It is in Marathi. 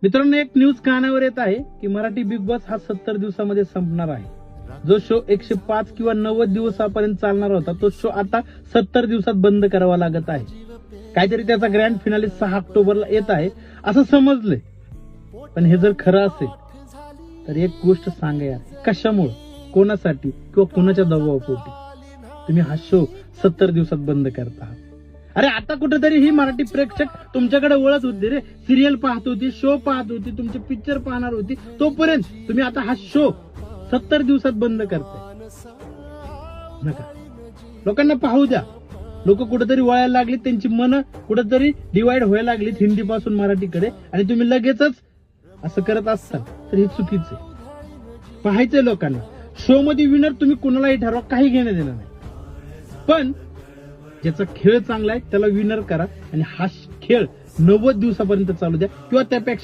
मित्रांनो, एक न्यूज कानावर येत आहे की मराठी बिग बॉस हा 70 दिवसामध्ये संपणार आहे. जो शो 105 किंवा 90 दिवसापर्यंत चालणार होता तो शो आता 70 दिवसात बंद करावा लागत आहे. काहीतरी त्याचा ग्रँड फिनाले 6 ऑक्टोबरला येत आहे असं समजलंय. पण हे जर खरं असेल तर एक गोष्ट सांगा यार, कशामुळे, कोणासाठी किंवा कोणाच्या दबावापोटी तुम्ही हा शो 70 दिवसात बंद करता? अरे आता कुठेतरी ही मराठी प्रेक्षक तुमच्याकडे वळत होती रे. सिरियल पाहत होती, शो पाहत होती, तुमचे पिक्चर पाहणार होती. तोपर्यंत तुम्ही आता हा शो 70 दिवसात बंद करताय. नका, लोकांना पाहू द्या. लोक कुठेतरी वळायला लागली, त्यांची मन कुठेतरी डिवाइड व्हायला लागली हिंदी पासून मराठीकडे, आणि तुम्ही लगेचच असं करत असता तर हे चुकीचं आहे. पाहायचंय लोकांना. शो मध्ये विनर तुम्ही कुणालाही ठरवा, काही घेणं देणं नाही. पण ज्याचा खेळ चांगला आहे त्याला विनर करा आणि हा खेळ 90 दिवसापर्यंत चालू द्या किंवा त्यापेक्षा